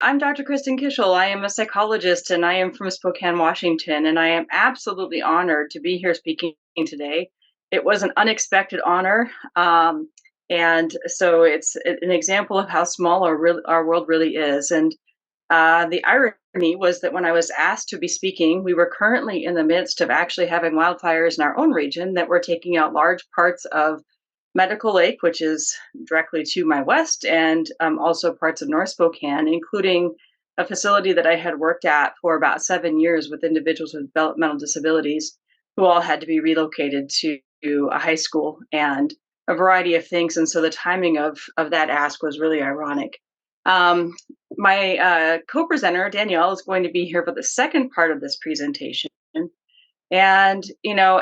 I'm Dr. Christen Kishel. I am a psychologist and I am from Spokane, Washington, and I am absolutely honored to be here speaking today. It was an unexpected honor, and so it's an example of how small our world really is. And the irony was that when I was asked to be speaking, we were currently in the midst of actually having wildfires in our own region that were taking out large parts of Medical Lake, which is directly to my west, and also parts of North Spokane, including a facility that I had worked at for about 7 years with individuals with developmental disabilities who all had to be relocated to a high school and a variety of things. And so the timing of that ask was really ironic. Um, my co-presenter, Danielle, is going to be here for the second part of this presentation. And,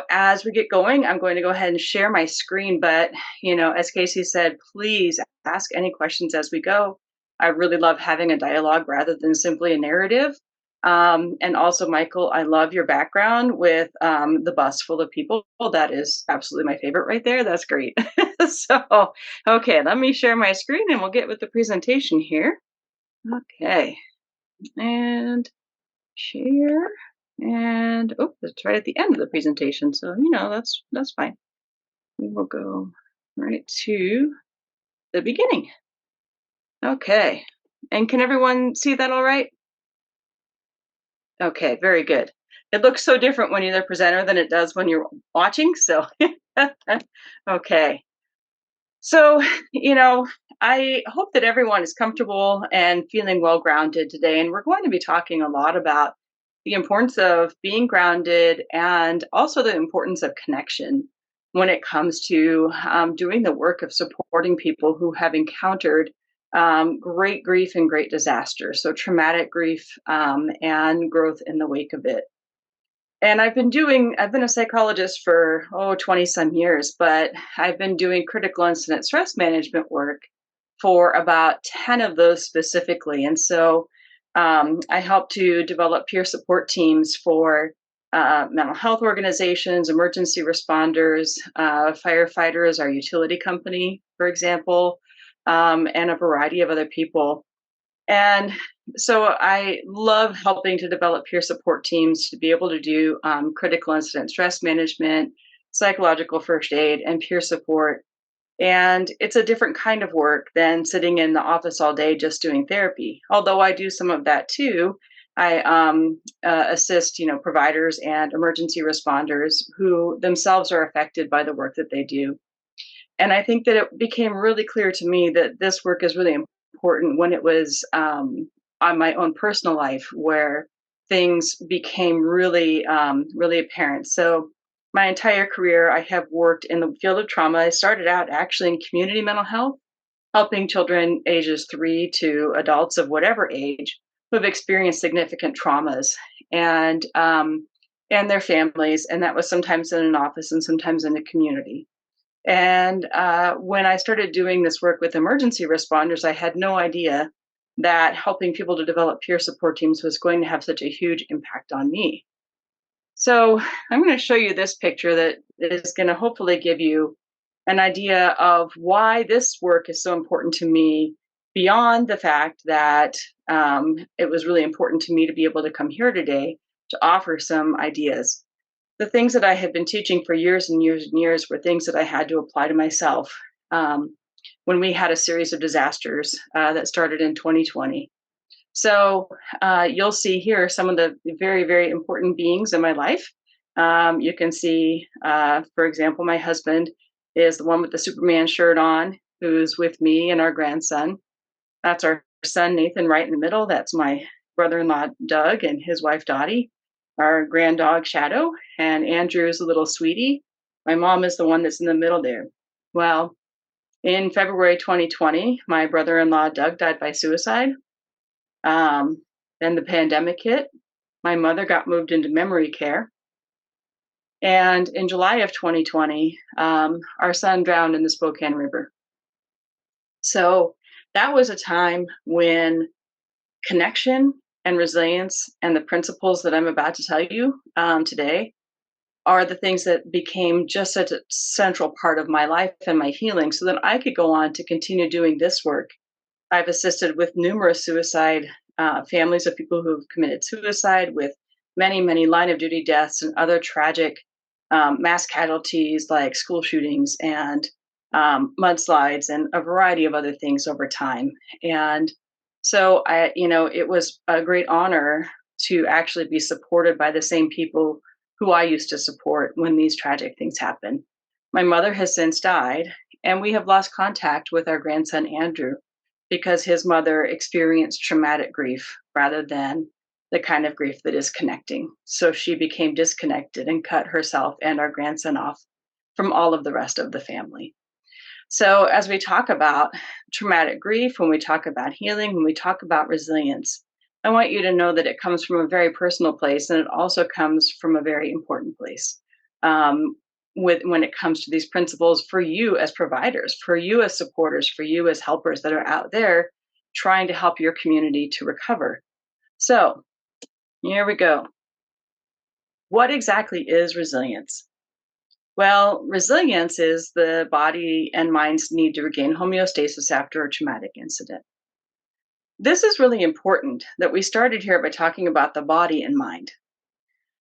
as we get going, I'm going to go ahead and share my screen. But, as Casey said, please ask any questions as we go. I really love having a dialogue rather than simply a narrative. And also, Michael, I love your background with the bus full of people. That is absolutely my favorite right there. That's great. So, okay, let me share my screen and we'll get with the presentation here. Okay, and share. And oh, that's right at the end of the presentation. So, that's fine. We will go right to the beginning. Okay. And can everyone see that all right? Okay, very good. It looks so different when you're the presenter than it does when you're watching. So, okay. So, I hope that everyone is comfortable and feeling well grounded today. And we're going to be talking a lot about the importance of being grounded and also the importance of connection when it comes to doing the work of supporting people who have encountered great grief and great disaster. So, traumatic grief and growth in the wake of it. And I've been a psychologist for, 20 some years, but I've been doing critical incident stress management work for about 10 of those specifically. And so I help to develop peer support teams for mental health organizations, emergency responders, firefighters, our utility company, for example, and a variety of other people. And so I love helping to develop peer support teams to be able to do critical incident stress management, psychological first aid, and peer support. And it's a different kind of work than sitting in the office all day just doing therapy. Although I do some of that too, I assist, providers and emergency responders who themselves are affected by the work that they do. And I think that it became really clear to me that this work is really important when it was on my own personal life where things became really, really apparent. So, my entire career, I have worked in the field of trauma. I started out actually in community mental health, helping children ages 3 to adults of whatever age who have experienced significant traumas and and their families. And that was sometimes in an office and sometimes in a community. And when I started doing this work with emergency responders, I had no idea that helping people to develop peer support teams was going to have such a huge impact on me. So I'm going to show you this picture that is going to hopefully give you an idea of why this work is so important to me, beyond the fact that it was really important to me to be able to come here today to offer some ideas. The things that I had been teaching for years and years and years were things that I had to apply to myself when we had a series of disasters that started in 2020. So you'll see here some of the very, very important beings in my life. You can see, for example, my husband is the one with the Superman shirt on, who's with me and our grandson. That's our son, Nathan, right in the middle. That's my brother-in-law, Doug, and his wife, Dottie, our grand dog, Shadow, and Andrew's a little sweetie. My mom is the one that's in the middle there. Well, in February 2020, my brother-in-law, Doug, died by suicide. Then the pandemic hit. My mother got moved into memory care. And in July of 2020, our son drowned in the Spokane River. So that was a time when connection and resilience and the principles that I'm about to tell you today are the things that became just such a central part of my life and my healing so that I could go on to continue doing this work. I've assisted with numerous suicide families of people who've committed suicide, with many, many line of duty deaths and other tragic mass casualties like school shootings and mudslides and a variety of other things over time. And so it was a great honor to actually be supported by the same people who I used to support when these tragic things happen. My mother has since died, and we have lost contact with our grandson Andrew because his mother experienced traumatic grief rather than the kind of grief that is connecting. So she became disconnected and cut herself and our grandson off from all of the rest of the family. So, as we talk about traumatic grief, when we talk about healing, when we talk about resilience, I want you to know that it comes from a very personal place, and it also comes from a very important place. Um, when it comes to these principles for you as providers, for you as supporters, for you as helpers that are out there trying to help your community to recover. So, here we go. What exactly is resilience? Well, resilience is the body and mind's need to regain homeostasis after a traumatic incident. This is really important that we started here by talking about the body and mind,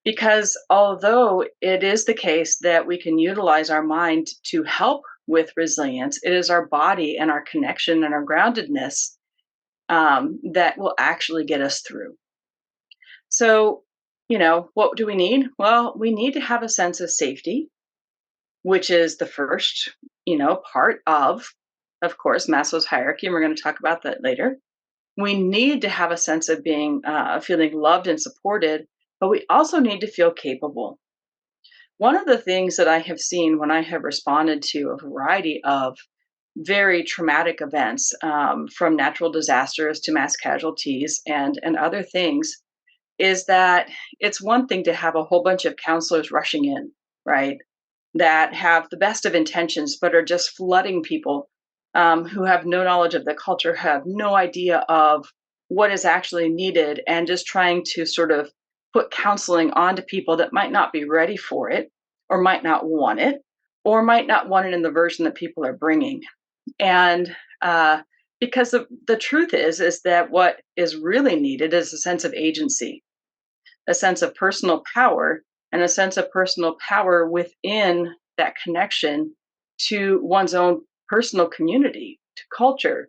because although it is the case that we can utilize our mind to help with resilience, it is our body and our connection and our groundedness that will actually get us through. So, what do we need? Well, we need to have a sense of safety, which is the first, part of course, Maslow's hierarchy. And we're going to talk about that later. We need to have a sense of feeling loved and supported, but we also need to feel capable. One of the things that I have seen when I have responded to a variety of very traumatic events, from natural disasters to mass casualties and other things, is that it's one thing to have a whole bunch of counselors rushing in, right? That have the best of intentions, but are just flooding people who have no knowledge of the culture, have no idea of what is actually needed, and just trying to sort of put counseling onto people that might not be ready for it, or might not want it, or might not want it in the version that people are bringing. And because the truth is that what is really needed is a sense of agency, a sense of personal power, and a sense of personal power within that connection to one's own personal community, to culture,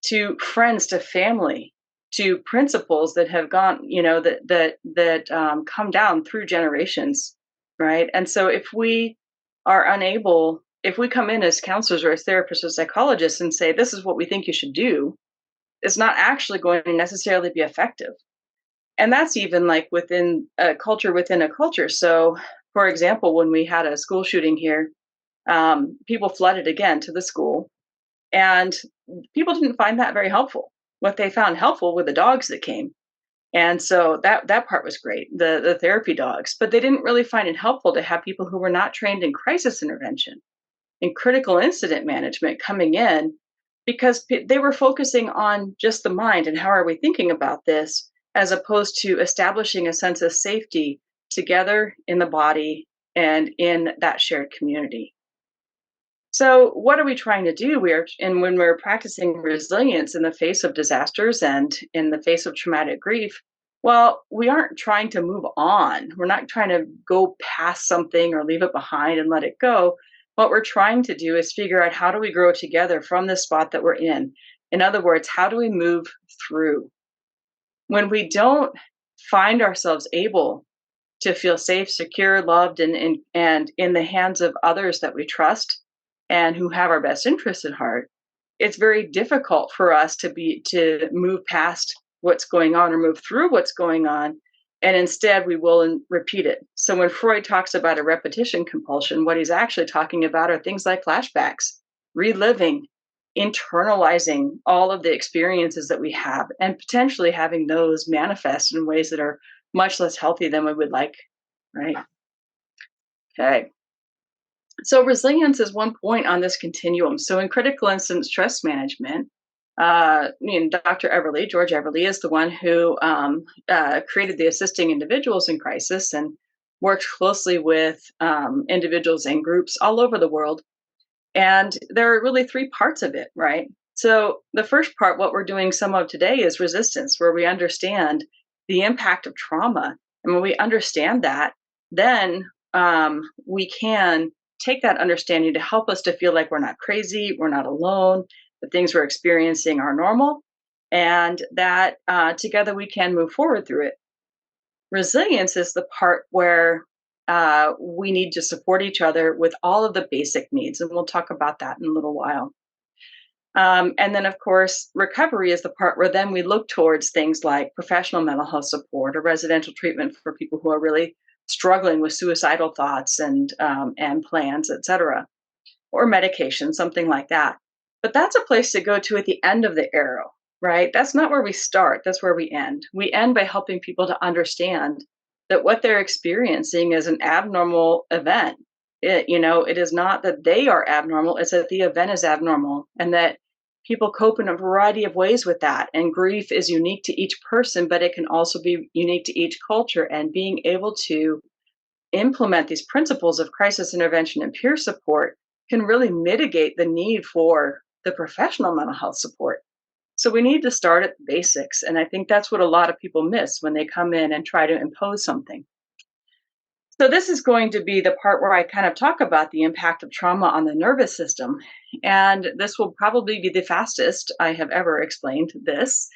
to friends, to family, to principles that have gone, that come down through generations, right? And so if we are unable, if we come in as counselors or as therapists or psychologists and say, this is what we think you should do, it's not actually going to necessarily be effective. And that's even like within a culture within a culture. So, for example, when we had a school shooting here, people flooded again to the school, and people didn't find that very helpful. What they found helpful were the dogs that came, and so that part was great, the therapy dogs. But they didn't really find it helpful to have people who were not trained in crisis intervention, in critical incident management coming in, because they were focusing on just the mind and how are we thinking about this, as opposed to establishing a sense of safety together in the body and in that shared community. So, what are we trying to do? When we're practicing resilience in the face of disasters and in the face of traumatic grief, well, we aren't trying to move on. We're not trying to go past something or leave it behind and let it go. What we're trying to do is figure out, how do we grow together from the spot that we're in? In other words, how do we move through? When we don't find ourselves able to feel safe, secure, loved, and in the hands of others that we trust and who have our best interests at heart, it's very difficult for us to move past what's going on or move through what's going on. And instead, we will repeat it. So when Freud talks about a repetition compulsion, what he's actually talking about are things like flashbacks, reliving, internalizing all of the experiences that we have, and potentially having those manifest in ways that are much less healthy than we would like, right? Okay. So resilience is one point on this continuum. So in critical incident stress management, Dr. Everly, George Everly, is the one who created the Assisting Individuals in Crisis and worked closely with individuals and groups all over the world. And there are really three parts of it, right? So, the first part, what we're doing some of today is resistance, where we understand the impact of trauma. And when we understand that, then we can take that understanding to help us to feel like we're not crazy, we're not alone, the things we're experiencing are normal, and that together we can move forward through it. Resilience is the part where we need to support each other with all of the basic needs. And we'll talk about that in a little while. And then, of course, recovery is the part where then we look towards things like professional mental health support or residential treatment for people who are really struggling with suicidal thoughts and plans, et cetera, or medication, something like that. But that's a place to go to at the end of the arrow, right? That's not where we start. That's where we end. We end by helping people to understand that what they're experiencing is an abnormal event. It is not that they are abnormal, it's that the event is abnormal, and that people cope in a variety of ways with that. And grief is unique to each person, but it can also be unique to each culture. And being able to implement these principles of crisis intervention and peer support can really mitigate the need for the professional mental health support. So we need to start at the basics. And I think that's what a lot of people miss when they come in and try to impose something. So this is going to be the part where I kind of talk about the impact of trauma on the nervous system. And this will probably be the fastest I have ever explained this.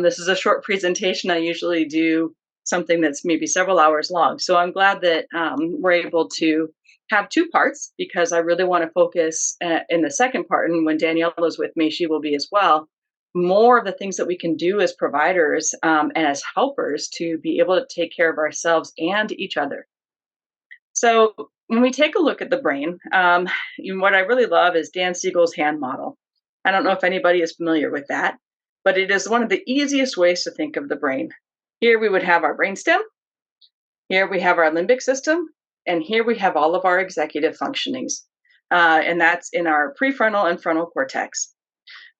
This is a short presentation. I usually do something that's maybe several hours long. So I'm glad that we're able to have two parts, because I really want to focus in the second part. And when Danielle is with me, she will be as well. More of the things that we can do as providers and as helpers to be able to take care of ourselves and each other. So when we take a look at the brain, what I really love is Dan Siegel's hand model. I don't know if anybody is familiar with that, but it is one of the easiest ways to think of the brain. Here we would have our brainstem, here we have our limbic system, and here we have all of our executive functionings. And that's in our prefrontal and frontal cortex.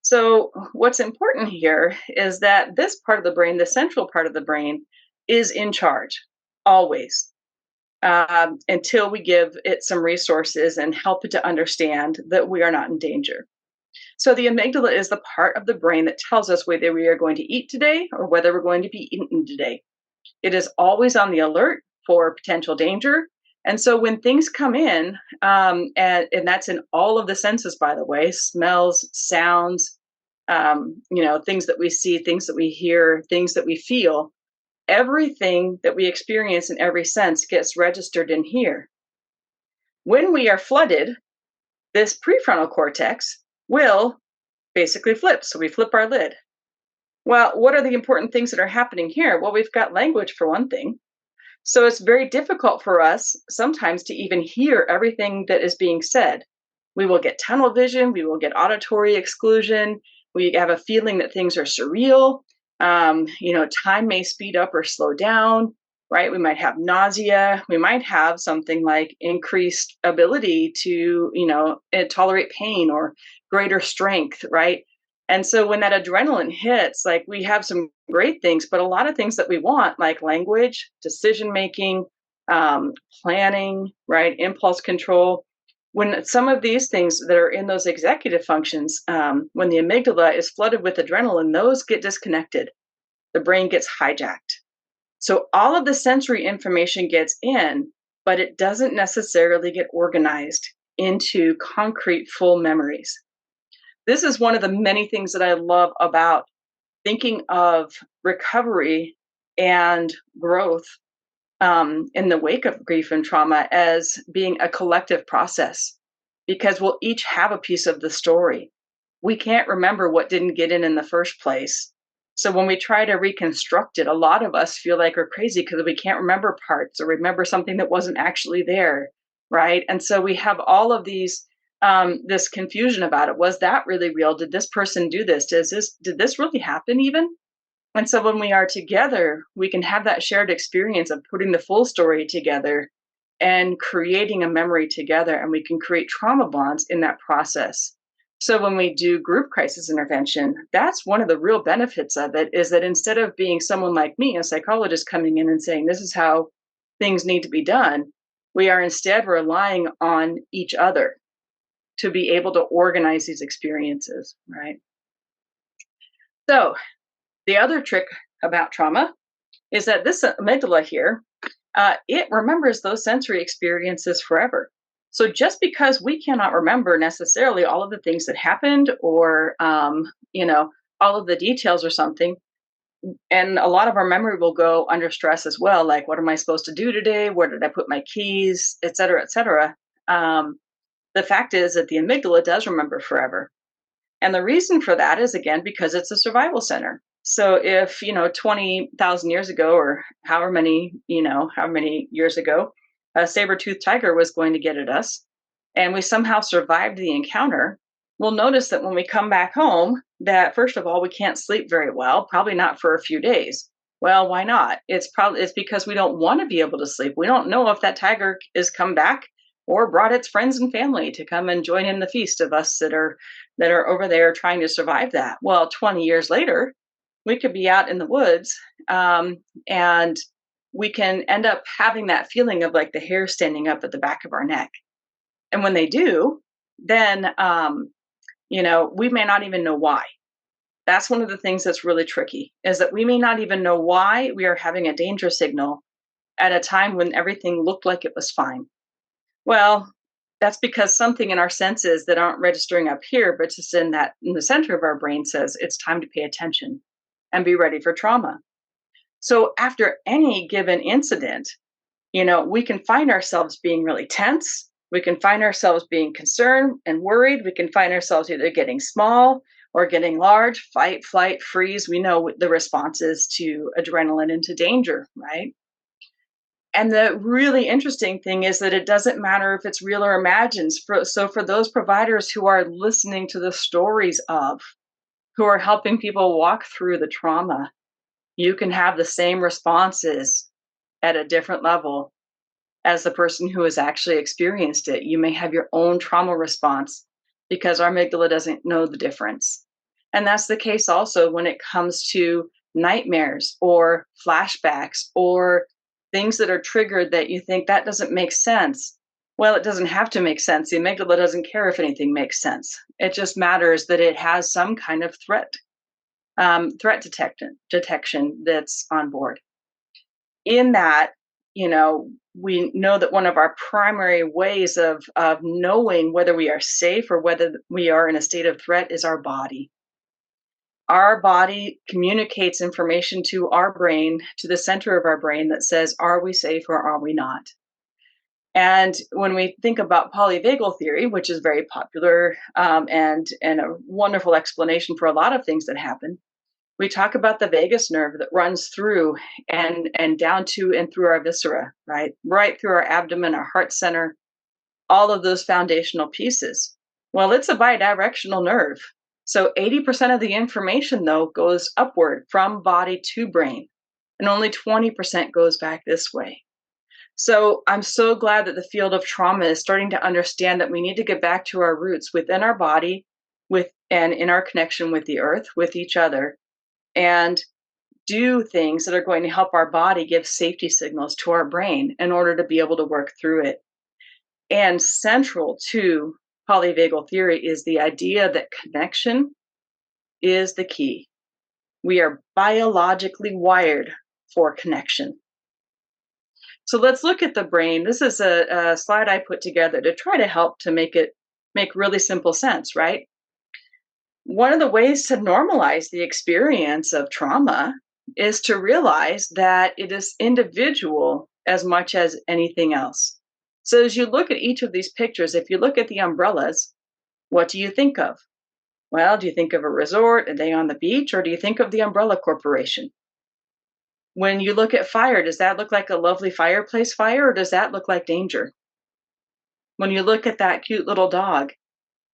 So what's important here is that this part of the brain, the central part of the brain, is in charge always, until we give it some resources and help it to understand that we are not in danger. So the amygdala is the part of the brain that tells us whether we are going to eat today or whether we're going to be eaten today. It is always on the alert for potential danger. And so when things come in, and that's in all of the senses, by the way, smells, sounds, things that we see, things that we hear, things that we feel, everything that we experience in every sense gets registered in here. When we are flooded, this prefrontal cortex will basically flip. So we flip our lid. Well, what are the important things that are happening here? Well, we've got language for one thing. So it's very difficult for us sometimes to even hear everything that is being said. We will get tunnel vision, we will get auditory exclusion, we have a feeling that things are surreal. Time may speed up or slow down, right? We might have nausea. We might have something like increased ability to, tolerate pain or greater strength, right? And so when that adrenaline hits, like we have some great things, but a lot of things that we want, like language, decision making, planning, right? Impulse control. When some of these things that are in those executive functions, when the amygdala is flooded with adrenaline, those get disconnected. The brain gets hijacked. So all of the sensory information gets in, but it doesn't necessarily get organized into concrete full memories. This is one of the many things that I love about thinking of recovery and growth in the wake of grief and trauma as being a collective process, because we'll each have a piece of the story. We can't remember what didn't get in the first place. So when we try to reconstruct it, a lot of us feel like we're crazy because we can't remember parts or remember something that wasn't actually there, right? And so we have all of these this confusion about it. Was that really real? Did this person do this? Did this really happen even? And so when we are together, we can have that shared experience of putting the full story together and creating a memory together, and we can create trauma bonds in that process. So when we do group crisis intervention, that's one of the real benefits of it, is that instead of being someone like me, a psychologist coming in and saying, this is how things need to be done, we are instead relying on each other to be able to organize these experiences, right? So the other trick about trauma is that this amygdala here, it remembers those sensory experiences forever. So just because we cannot remember necessarily all of the things that happened, or all of the details or something, and a lot of our memory will go under stress as well, like what am I supposed to do today, where did I put my keys, et cetera, et cetera. The fact is that the amygdala does remember forever. And the reason for that is, again, because it's a survival center. So if, 20,000 years ago, or however many years ago, a saber-toothed tiger was going to get at us, and we somehow survived the encounter, we'll notice that when we come back home, that first of all, we can't sleep very well, probably not for a few days. Well, why not? It's because we don't want to be able to sleep. We don't know if that tiger is come back or brought its friends and family to come and join in the feast of us that are over there trying to survive that. Well, 20 years later, we could be out in the woods, and we can end up having that feeling of like the hair standing up at the back of our neck. And when they do, then we may not even know why. That's one of the things that's really tricky, is that we may not even know why we are having a danger signal at a time when everything looked like it was fine. Well, that's because something in our senses that aren't registering up here, but just in the center of our brain, says it's time to pay attention and be ready for trauma. So after any given incident, we can find ourselves being really tense. We can find ourselves being concerned and worried. We can find ourselves either getting small or getting large, fight, flight, freeze. We know the responses to adrenaline and to danger, right? And the really interesting thing is that it doesn't matter if it's real or imagined. So for those providers who are listening to the stories of, who are helping people walk through the trauma, you can have the same responses at a different level as the person who has actually experienced it. You may have your own trauma response because our amygdala doesn't know the difference. And that's the case also when it comes to nightmares or flashbacks or things that are triggered that you think that doesn't make sense. Well, it doesn't have to make sense. The amygdala doesn't care if anything makes sense. It just matters that it has some kind of threat detection that's on board. In that, we know that one of our primary ways of knowing whether we are safe or whether we are in a state of threat is our body. Our body communicates information to our brain, to the center of our brain, that says, are we safe or are we not? And when we think about polyvagal theory, which is very popular, and a wonderful explanation for a lot of things that happen, we talk about the vagus nerve that runs through and down to and through our viscera, right through our abdomen, our heart center, all of those foundational pieces. Well, it's a bidirectional nerve. So 80% of the information, though, goes upward from body to brain, and only 20% goes back this way. So I'm so glad that the field of trauma is starting to understand that we need to get back to our roots within our body, and in our connection with the earth, with each other, and do things that are going to help our body give safety signals to our brain in order to be able to work through it. And central to polyvagal theory is the idea that connection is the key. We are biologically wired for connection. So let's look at the brain. This is a slide I put together to try to help to make really simple sense, right? One of the ways to normalize the experience of trauma is to realize that it is individual as much as anything else. So as you look at each of these pictures, if you look at the umbrellas, what do you think of? Well, do you think of a resort, a day on the beach, or do you think of the umbrella corporation? When you look at fire, does that look like a lovely fireplace fire, or does that look like danger? When you look at that cute little dog,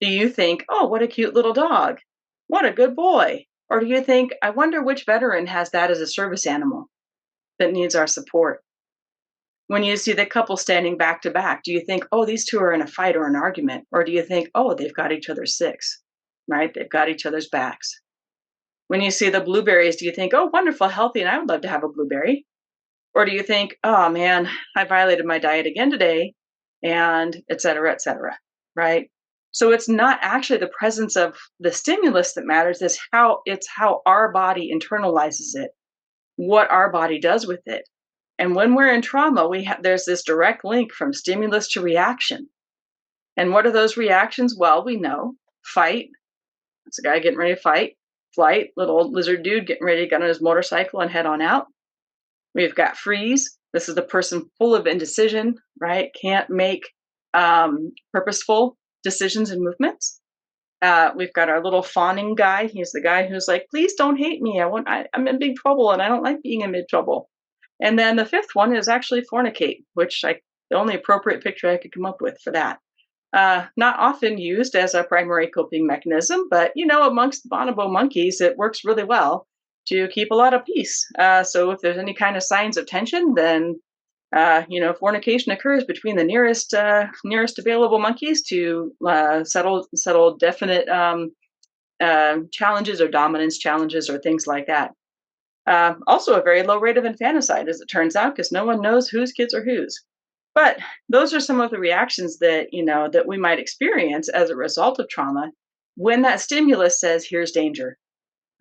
do you think, oh, what a cute little dog, what a good boy? Or do you think, I wonder which veteran has that as a service animal that needs our support? When you see the couple standing back to back, do you think, oh, these two are in a fight or an argument? Or do you think, oh, they've got each other's six, right? They've got each other's backs. When you see the blueberries, do you think, oh, wonderful, healthy, and I would love to have a blueberry? Or do you think, oh man, I violated my diet again today, and et cetera, right? So it's not actually the presence of the stimulus that matters, it's how our body internalizes it, what our body does with it. And when we're in trauma, there's this direct link from stimulus to reaction. And what are those reactions? Well, we know fight. It's a guy getting ready to fight. Flight, little old lizard dude getting ready to get on his motorcycle and head on out. We've got freeze. This is the person full of indecision, right? Can't make purposeful decisions and movements. We've got our little fawning guy. He's the guy who's like, please don't hate me. I'm in big trouble and I don't like being in big trouble. And then the fifth one is actually fornicate, the only appropriate picture I could come up with for that. Not often used as a primary coping mechanism, but amongst bonobo monkeys, it works really well to keep a lot of peace. So if there's any kind of signs of tension, then fornication occurs between the nearest available monkeys to settle definite challenges or dominance challenges or things like that. Also, a very low rate of infanticide, as it turns out, because no one knows whose kids are whose. But those are some of the reactions that that we might experience as a result of trauma when that stimulus says, "Here's danger,"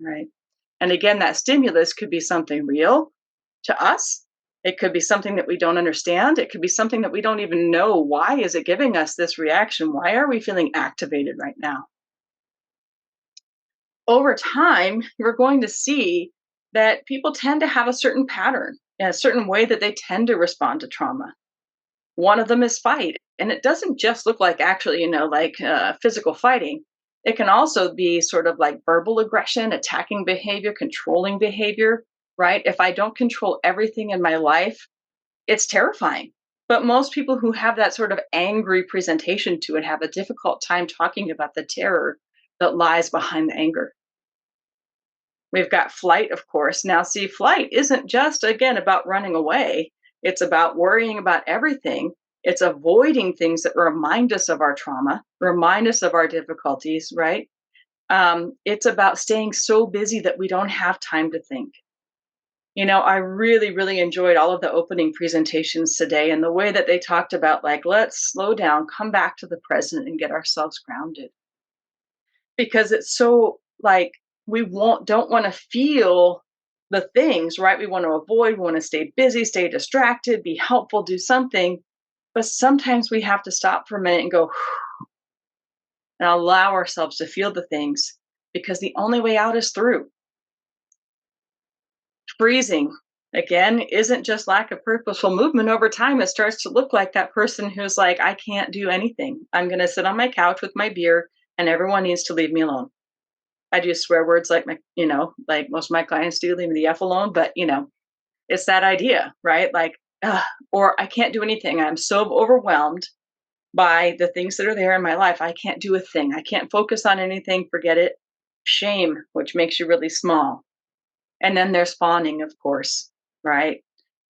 right? And again, that stimulus could be something real to us. It could be something that we don't understand. It could be something that we don't even know. Why is it giving us this reaction? Why are we feeling activated right now? Over time, we're going to see that people tend to have a certain pattern, a certain way that they tend to respond to trauma. One of them is fight. And it doesn't just look like actually, physical fighting. It can also be sort of like verbal aggression, attacking behavior, controlling behavior, right? If I don't control everything in my life, it's terrifying. But most people who have that sort of angry presentation to it have a difficult time talking about the terror that lies behind the anger. We've got flight, of course. Now, see, flight isn't just, again, about running away. It's about worrying about everything. It's avoiding things that remind us of our trauma, remind us of our difficulties, right? It's about staying so busy that we don't have time to think. I really, really enjoyed all of the opening presentations today and the way that they talked about, like, let's slow down, come back to the present and get ourselves grounded. Because it's so like don't want to feel the things, right? We want to avoid, we want to stay busy, stay distracted, be helpful, do something. But sometimes we have to stop for a minute and go and allow ourselves to feel the things because the only way out is through. Freezing, again, isn't just lack of purposeful movement. Over time, it starts to look like that person who's like, I can't do anything. I'm going to sit on my couch with my beer and everyone needs to leave me alone. I do swear words like like most of my clients do, leave me the F alone. But, it's that idea, right? Like, or I can't do anything. I'm so overwhelmed by the things that are there in my life. I can't do a thing. I can't focus on anything. Forget it. Shame, which makes you really small. And then there's fawning, of course, right?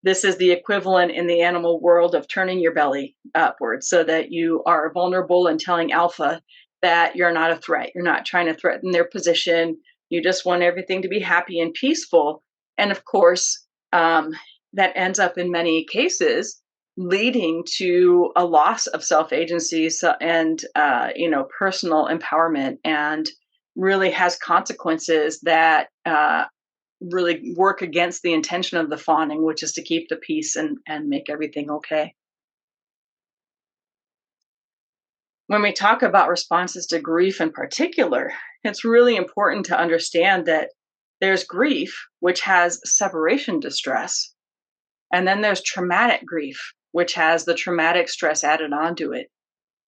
This is the equivalent in the animal world of turning your belly upwards so that you are vulnerable and telling alpha that you're not a threat. You're not trying to threaten their position. You just want everything to be happy and peaceful. And of course, that ends up in many cases leading to a loss of self-agency and personal empowerment, and really has consequences that really work against the intention of the fawning, which is to keep the peace and make everything okay. When we talk about responses to grief in particular, it's really important to understand that there's grief, which has separation distress, and then there's traumatic grief, which has the traumatic stress added onto it.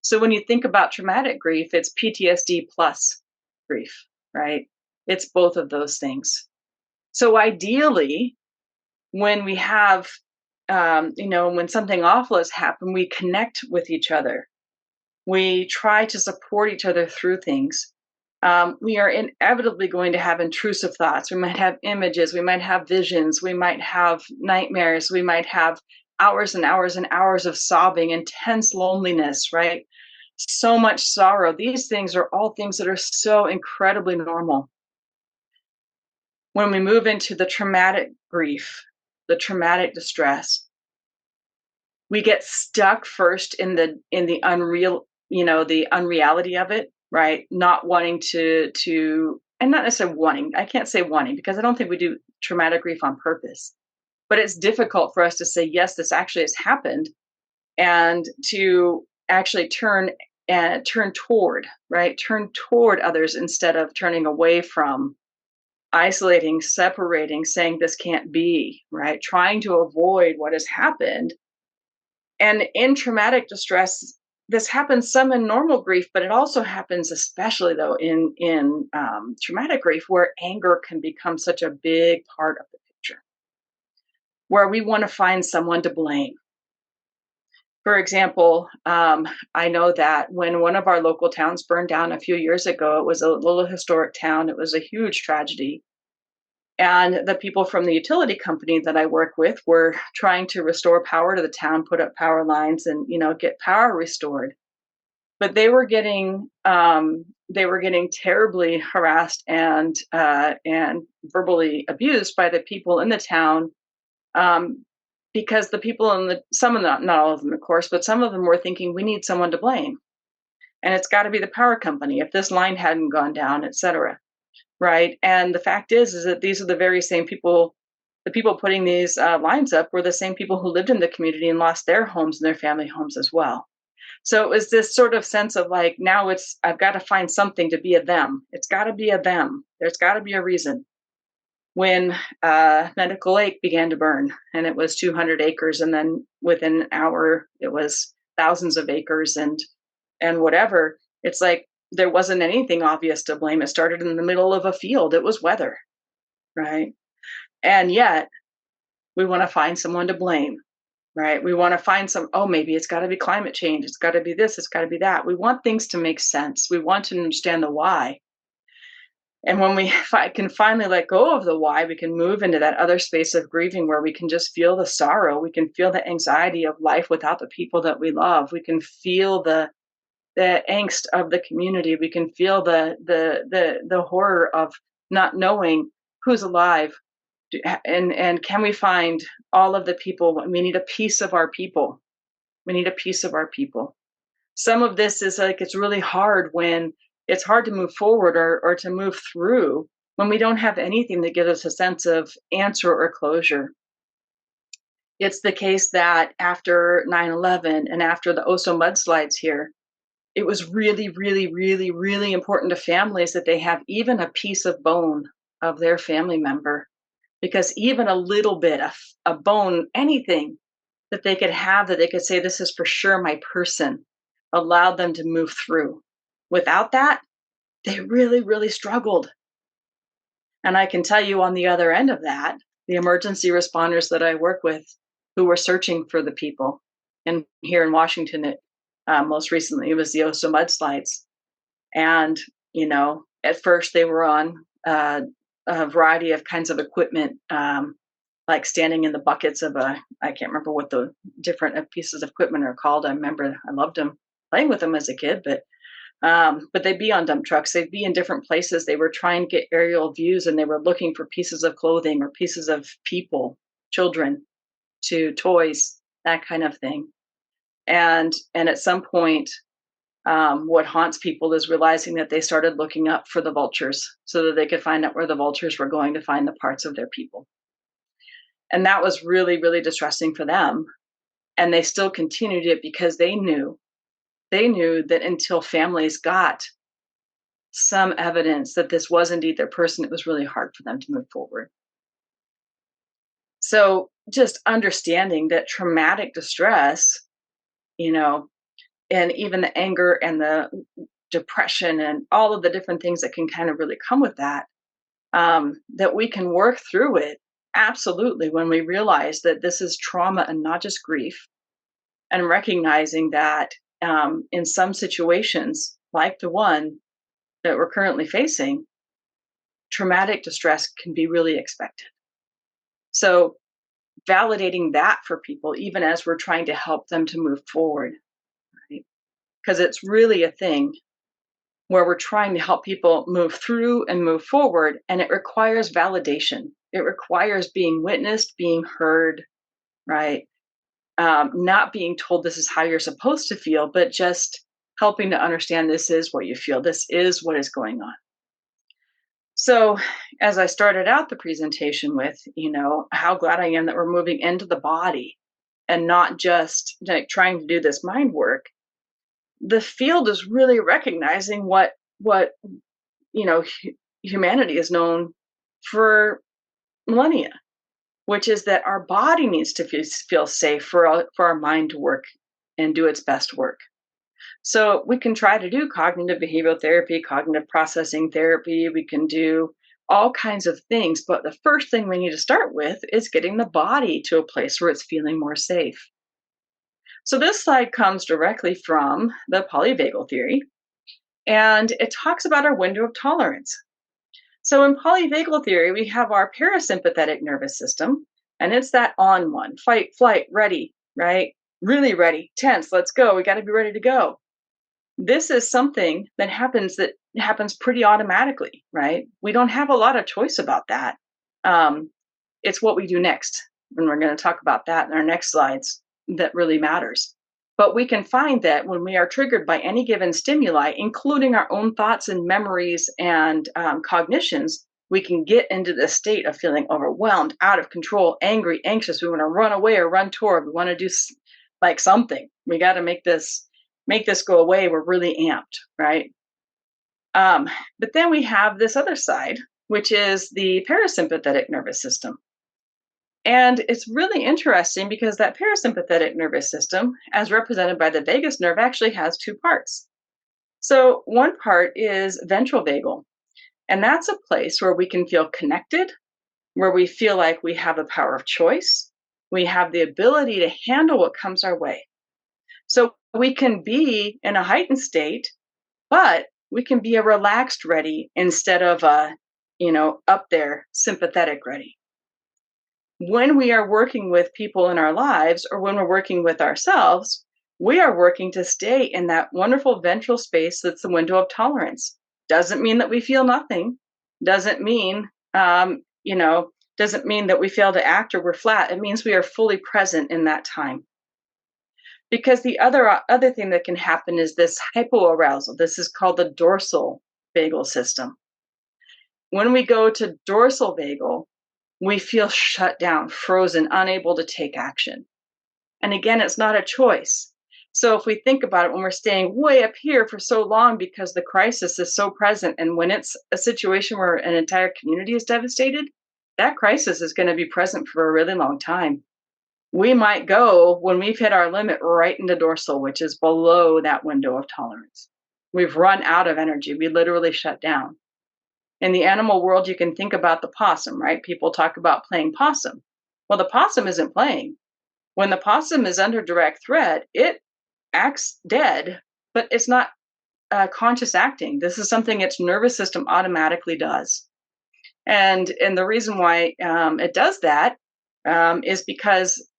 So when you think about traumatic grief, it's PTSD plus grief, right? It's both of those things. So ideally, when we have, when something awful has happened, we connect with each other. We try to support each other through things. We are inevitably going to have intrusive thoughts. We might have images. We might have visions. We might have nightmares. We might have hours and hours and hours of sobbing, intense loneliness, right? So much sorrow. These things are all things that are so incredibly normal. When we move into the traumatic grief, the traumatic distress, we get stuck first in the the unreality of it, right? Not wanting and not necessarily wanting, I can't say wanting because I don't think we do traumatic grief on purpose, but it's difficult for us to say, yes, this actually has happened, and to actually turn toward, right? Turn toward others instead of turning away from, isolating, separating, saying this can't be, right? Trying to avoid what has happened. And in traumatic distress, this happens some in normal grief, but it also happens, especially though, in traumatic grief, where anger can become such a big part of the picture, where we want to find someone to blame. For example, I know that when one of our local towns burned down a few years ago, it was a little historic town. It was a huge tragedy. And the people from the utility company that I work with were trying to restore power to the town, put up power lines, and get power restored. But they were getting terribly harassed and verbally abused by the people in the town, um, because the people in the some of them, not all of them, of course, but some of them were thinking we need someone to blame, and it's got to be the power company if this line hadn't gone down, etc. Right? And the fact is that these are the very same people. The people putting these lines up were the same people who lived in the community and lost their homes and their family homes as well. So it was this sort of sense of like, now I've got to find something to be a them. It's got to be a them. There's got to be a reason. When Medical Lake began to burn, and it was 200 acres, and then within an hour it was thousands of acres, and whatever. It's like there wasn't anything obvious to blame. It started in the middle of a field. It was weather, right? And yet we want to find someone to blame, right? We want to find maybe it's got to be climate change. It's got to be this. It's got to be that. We want things to make sense. We want to understand the why. And when we can finally let go of the why, we can move into that other space of grieving where we can just feel the sorrow. We can feel the anxiety of life without the people that we love. We can feel the angst of the community. We can feel the horror of not knowing who's alive, and can we find all of the people. We need a piece of our people. We need a piece of our people. Some of this is like, it's really hard when it's hard to move forward or to move through when we don't have anything that gives us a sense of answer or closure. It's the case that after 9/11 and after the Oso mudslides here, it was really, really, really, really important to families that they have even a piece of bone of their family member, because even a little bit of a bone, anything that they could have, that they could say, this is for sure my person, allowed them to move through. Without that, they really, really struggled. And I can tell you, on the other end of that, the emergency responders that I work with who were searching for the people, and here in Washington, most recently, it was the Oso mudslides. And, at first they were on a variety of kinds of equipment, like standing in the buckets of I can't remember what the different pieces of equipment are called. I remember I loved them, playing with them as a kid, but they'd be on dump trucks. They'd be in different places. They were trying to get aerial views, and they were looking for pieces of clothing or pieces of people, children, to toys, that kind of thing. And at some point, what haunts people is realizing that they started looking up for the vultures so that they could find out where the vultures were going to find the parts of their people. And that was really, really distressing for them. And they still continued it because they knew that until families got some evidence that this was indeed their person, it was really hard for them to move forward. So just understanding that traumatic distress, and even the anger and the depression and all of the different things that can kind of really come with that, that we can work through it, absolutely, when we realize that this is trauma and not just grief, and recognizing that in some situations, like the one that we're currently facing, traumatic distress can be really expected. So validating that for people, even as we're trying to help them to move forward, right? Because it's really a thing where we're trying to help people move through and move forward, and it requires validation. It requires being witnessed, being heard, right? Not being told this is how you're supposed to feel, but just helping to understand this is what you feel, this is what is going on. So, as I started out the presentation with, how glad I am that we're moving into the body and not just like trying to do this mind work. The field is really recognizing what humanity is known for millennia, which is that our body needs to feel safe for our mind to work and do its best work. So we can try to do cognitive behavioral therapy, cognitive processing therapy. We can do all kinds of things. But the first thing we need to start with is getting the body to a place where it's feeling more safe. So this slide comes directly from the polyvagal theory, and it talks about our window of tolerance. So in polyvagal theory, we have our parasympathetic nervous system, and it's that on one, fight, flight, ready, right? Really ready, tense, let's go. We got to be ready to go. This is something that happens pretty automatically, right? We don't have a lot of choice about that. It's what we do next, and we're going to talk about that in our next slides, that really matters. But we can find that when we are triggered by any given stimuli, including our own thoughts and memories and cognitions, we can get into this state of feeling overwhelmed, out of control, angry, anxious. We want to run away or run toward. We want to do like something. We got to make this go away. We're really amped, right? But then we have this other side, which is the parasympathetic nervous system. And it's really interesting because that parasympathetic nervous system, as represented by the vagus nerve, actually has two parts. So one part is ventral vagal, and that's a place where we can feel connected, where we feel like we have a power of choice. We have the ability to handle what comes our way. So we can be in a heightened state, but we can be a relaxed ready instead of a, up there sympathetic ready. When we are working with people in our lives or when we're working with ourselves, we are working to stay in that wonderful ventral space that's the window of tolerance. Doesn't mean that we feel nothing. Doesn't mean, doesn't mean that we fail to act or we're flat. It means we are fully present in that time. Because the other thing that can happen is this hypoarousal. This is called the dorsal vagal system. When we go to dorsal vagal, we feel shut down, frozen, unable to take action. And again, it's not a choice. So if we think about it, when we're staying way up here for so long because the crisis is so present, and when it's a situation where an entire community is devastated, that crisis is going to be present for a really long time. We might go, when we've hit our limit, right into dorsal, which is below that window of tolerance. We've run out of energy. We literally shut down. In the animal world, you can think about the possum, right? People talk about playing possum. Well, the possum isn't playing. When the possum is under direct threat, it acts dead, but it's not conscious acting. This is something its nervous system automatically does. And the reason why it does that is because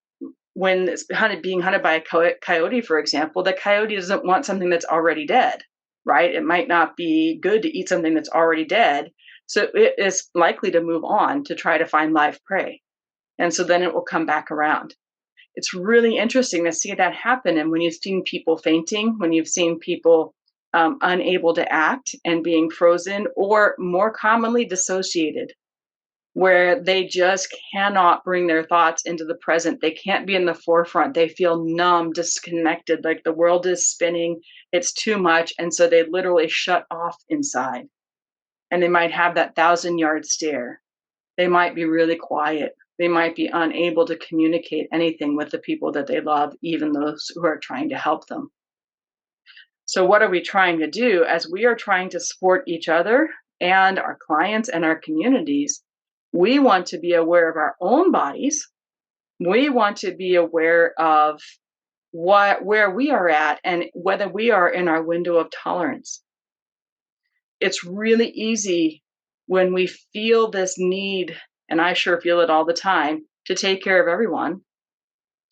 when it's being hunted by a coyote, for example, the coyote doesn't want something that's already dead, right? It might not be good to eat something that's already dead. So it is likely to move on to try to find live prey. And so then it will come back around. It's really interesting to see that happen. And when you've seen people fainting, when you've seen people unable to act and being frozen, or more commonly dissociated, where they just cannot bring their thoughts into the present. They can't be in the forefront. They feel numb, disconnected, like the world is spinning. It's too much. And so they literally shut off inside. And they might have that 1,000-yard stare. They might be really quiet. They might be unable to communicate anything with the people that they love, even those who are trying to help them. So what are we trying to do as we are trying to support each other and our clients and our communities? We want to be aware of our own bodies. We want to be aware of where we are at and whether we are in our window of tolerance. It's really easy when we feel this need, and I sure feel it all the time, to take care of everyone,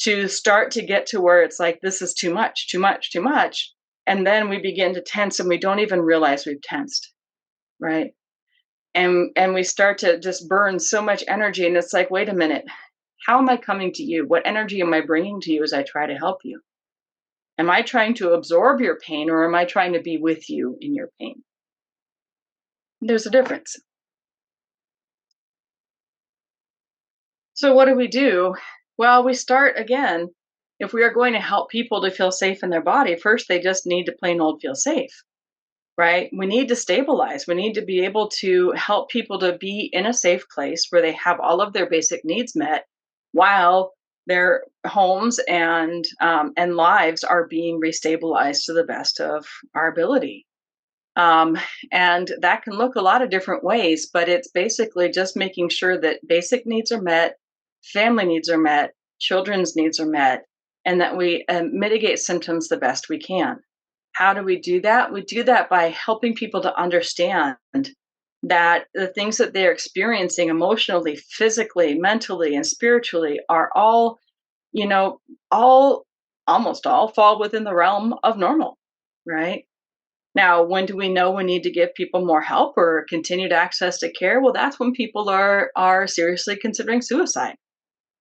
to start to get to where it's like, this is too much, too much, too much. And then we begin to tense and we don't even realize we've tensed, right? And we start to just burn so much energy. And it's like, wait a minute, how am I coming to you? What energy am I bringing to you as I try to help you? Am I trying to absorb your pain or am I trying to be with you in your pain? There's a difference. So, what do we do? Well, we start again. If we are going to help people to feel safe in their body, first they just need to plain old feel safe, right? We need to stabilize. We need to be able to help people to be in a safe place where they have all of their basic needs met while their homes and lives are being restabilized to the best of our ability. Um, and that can look a lot of different ways, but it's basically just making sure that basic needs are met, family needs are met, children's needs are met, and that we mitigate symptoms the best we can. How do we do that? We do that by helping people to understand that the things that they're experiencing emotionally, physically, mentally, and spiritually are all, you know, all almost all fall within the realm of normal, right? Now, when do we know we need to give people more help or continued access to care? Well, that's when people are seriously considering suicide,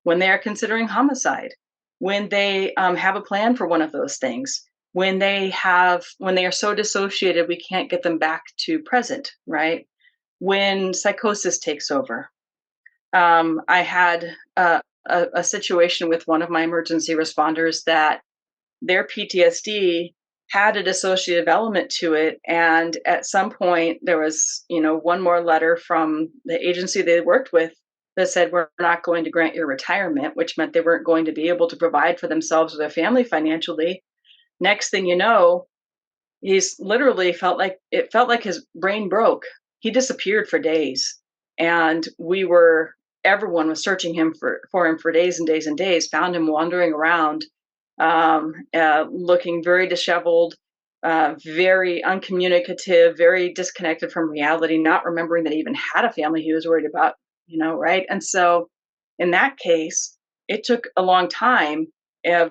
when they are considering homicide, when they have a plan for one of those things, when they are so dissociated we can't get them back to present, right? When psychosis takes over. I had a situation with one of my emergency responders that their PTSD had a dissociative element to it. And at some point, there was, one more letter from the agency they worked with that said, we're not going to grant your retirement, which meant they weren't going to be able to provide for themselves or their family financially. Next thing you know, he's literally felt like his brain broke. He disappeared for days. And everyone was searching for him for days and days and days, found him wandering around looking very disheveled, very uncommunicative, very disconnected from reality, not remembering that he even had a family he was worried about, right? And so in that case, it took a long time to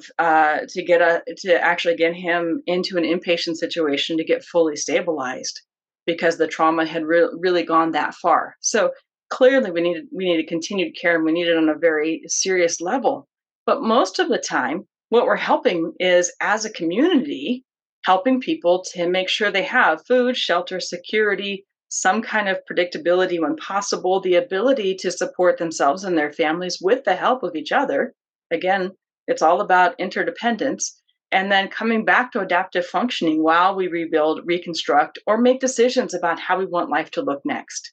actually get him into an inpatient situation to get fully stabilized because the trauma had really gone that far. So clearly we needed continued care and we need it on a very serious level. But most of the time, what we're helping is as a community, helping people to make sure they have food, shelter, security, some kind of predictability when possible, the ability to support themselves and their families with the help of each other. Again, it's all about interdependence. And then coming back to adaptive functioning while we rebuild, reconstruct, or make decisions about how we want life to look next.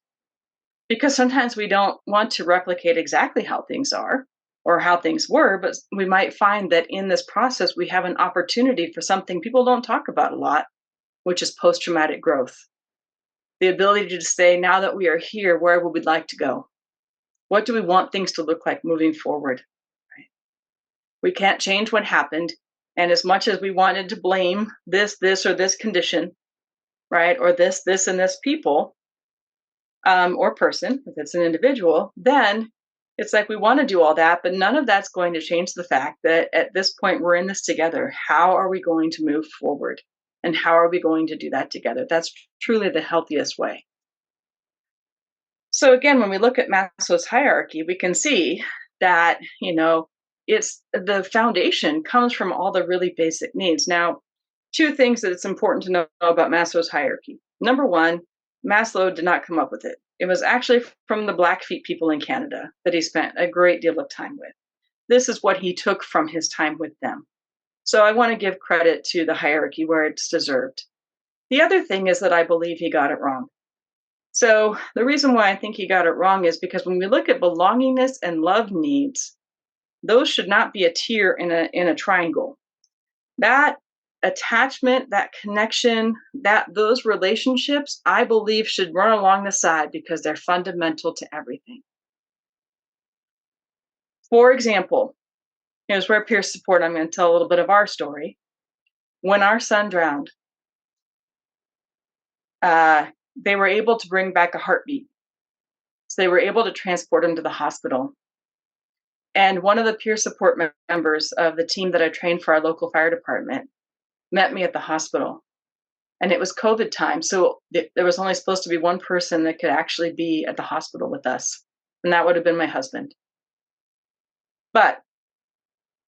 Because sometimes we don't want to replicate exactly how things are or how things were, but we might find that in this process, we have an opportunity for something people don't talk about a lot, which is post traumatic growth. The ability to say, now that we are here, where would we like to go? What do we want things to look like moving forward? Right? We can't change what happened. And as much as we wanted to blame this, or this condition, right, or this, and this people, or person, if it's an individual, then it's like we want to do all that, but none of that's going to change the fact that at this point we're in this together. How are we going to move forward? And how are we going to do that together? That's truly the healthiest way. So again, when we look at Maslow's hierarchy, we can see that, it's the foundation comes from all the really basic needs. Now, two things that it's important to know about Maslow's hierarchy. Number one, Maslow did not come up with it. It was actually from the Blackfeet people in Canada that he spent a great deal of time with. This is what he took from his time with them. So I want to give credit to the hierarchy where it's deserved. The other thing is that I believe he got it wrong. So the reason why I think he got it wrong is because when we look at belongingness and love needs, those should not be a tier in a triangle. That attachment, that connection, those relationships, I believe should run along the side because they're fundamental to everything. For example, here's where peer support, I'm going to tell a little bit of our story. When our son drowned, they were able to bring back a heartbeat. So they were able to transport him to the hospital. And one of the peer support members of the team that I trained for our local fire department met me at the hospital. And it was COVID time. So there was only supposed to be one person that could actually be at the hospital with us. And that would have been my husband. But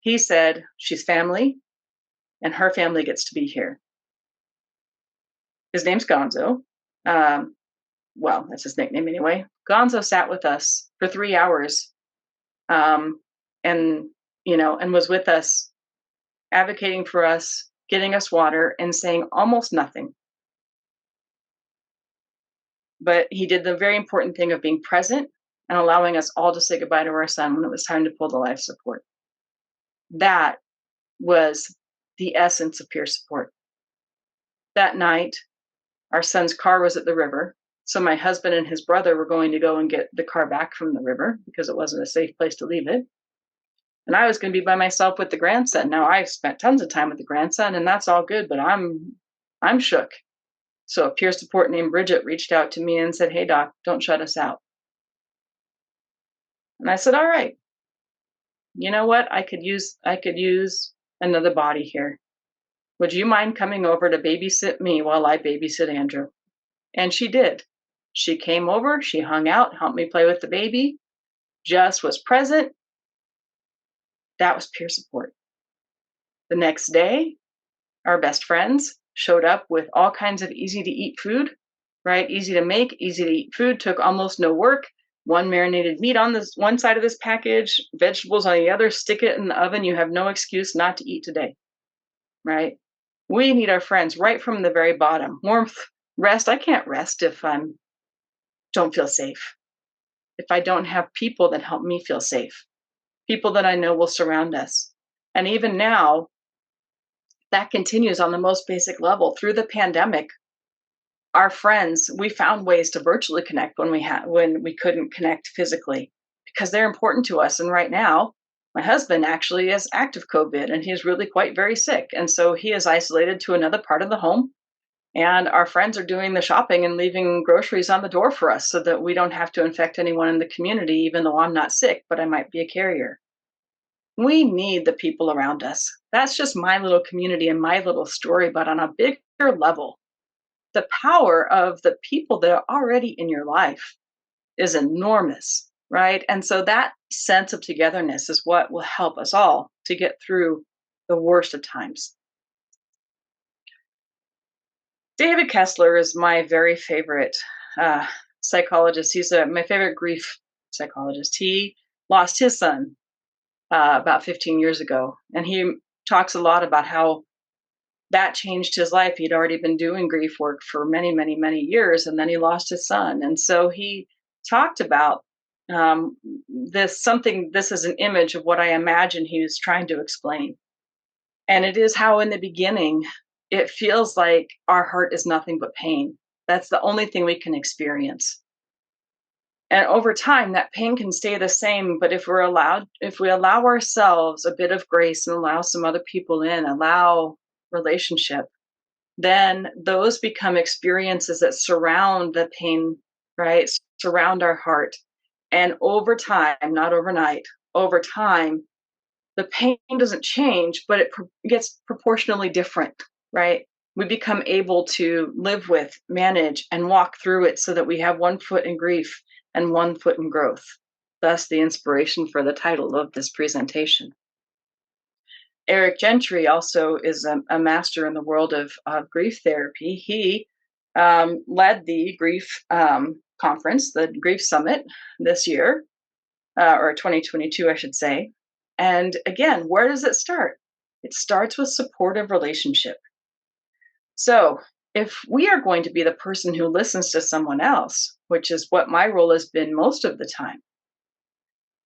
he said, she's family. and her family gets to be here. His name's Gonzo. Um, well, that's his nickname anyway. Gonzo sat with us for 3 hours, um, and and was with us, advocating for us, getting us water, and saying almost nothing. But he did the very important thing of being present and allowing us all to say goodbye to our son when it was time to pull the life support. That was the essence of peer support. That night, our son's car was at the river. So my husband and his brother were going to go and get the car back from the river because it wasn't a safe place to leave it. And I was going to be by myself with the grandson. Now I've spent tons of time with the grandson, and that's all good, but I'm shook. So a peer support named Bridget reached out to me and said, "Hey doc, don't shut us out." And I said, "All right. You know what? I could use another body here. Would you mind coming over to babysit me while I babysit Andrew?" And she did. She came over, she hung out, helped me play with the baby, just was present. That was peer support. The next day, our best friends showed up with all kinds of easy to eat food, right? Easy to make, easy to eat food, took almost no work. One marinated meat on this one side of this package, vegetables on the other, stick it in the oven. You have no excuse not to eat today, right? We need our friends right from the very bottom. Warmth, rest. I can't rest if I don't feel safe. If I don't have people that help me feel safe, people that I know will surround us. And even now, that continues on the most basic level. Through the pandemic, our friends, we found ways to virtually connect when we couldn't connect physically because they're important to us. And right now, my husband actually has active COVID and he's really quite very sick. And so he is isolated to another part of the home. And our friends are doing the shopping and leaving groceries on the door for us so that we don't have to infect anyone in the community, even though I'm not sick, but I might be a carrier. We need the people around us. That's just my little community and my little story, but on a bigger level, the power of the people that are already in your life is enormous, right? And so that sense of togetherness is what will help us all to get through the worst of times. David Kessler is my very favorite uh, psychologist. He's my favorite grief psychologist. He lost his son about 15 years ago, and he talks a lot about how that changed his life. He'd already been doing grief work for many, many, many years, and then he lost his son. And so he talked about this something. This is an image of what I imagine he was trying to explain, and it is how in the beginning it feels like our heart is nothing but pain. That's the only thing we can experience. And over time, that pain can stay the same. But if we allow ourselves a bit of grace and allow some other people in, allow relationship, then those become experiences that surround the pain, right? Surround our heart. And over time, not overnight, over time, the pain doesn't change, but it gets proportionally different, right? We become able to live with, manage, and walk through it so that we have one foot in grief and one foot in growth. Thus, the inspiration for the title of this presentation. Eric Gentry also is a master in the world of grief therapy. He led the grief conference, the Grief Summit this year, or 2022, I should say. And again, where does it start? It starts with supportive relationship. So if we are going to be the person who listens to someone else, which is what my role has been most of the time,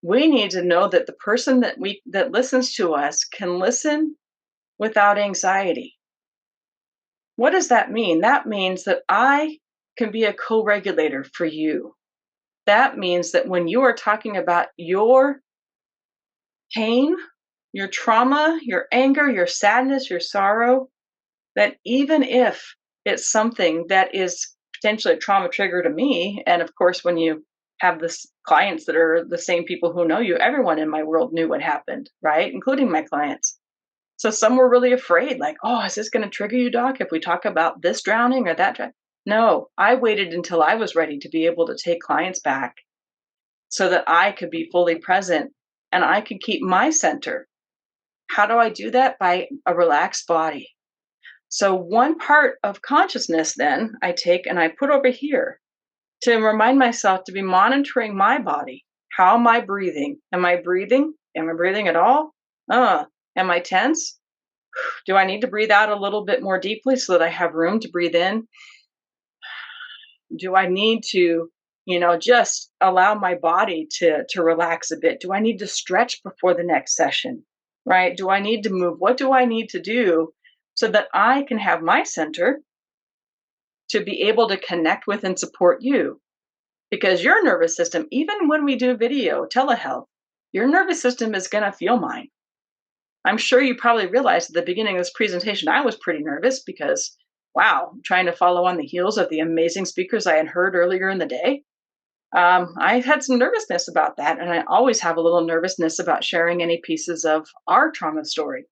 we need to know that the person that listens to us can listen without anxiety. What does that mean? That means that I can be a co-regulator for you. That means that when you are talking about your pain, your trauma, your anger, your sadness, your sorrow, that even if it's something that is potentially a trauma trigger to me, and of course, when you have this clients that are the same people who know you, everyone in my world knew what happened, right? Including my clients. So some were really afraid, like, oh, is this going to trigger you, doc, if we talk about this drowning or that drowning? No, I waited until I was ready to be able to take clients back so that I could be fully present and I could keep my center How do I do that? By a relaxed body. So one part of consciousness then I take and I put over here to remind myself to be monitoring my body. How am I breathing? Am I breathing? Am I breathing at all? Am I tense? Do I need to breathe out a little bit more deeply so that I have room to breathe in? Do I need to, just allow my body to relax a bit? Do I need to stretch before the next session? Right? Do I need to move? What do I need to do so that I can have my center to be able to connect with and support you? Because your nervous system, even when we do video telehealth, your nervous system is going to feel mine. I'm sure you probably realized at the beginning of this presentation, I was pretty nervous because, wow, trying to follow on the heels of the amazing speakers I had heard earlier in the day. I had some nervousness about that. And I always have a little nervousness about sharing any pieces of our trauma story.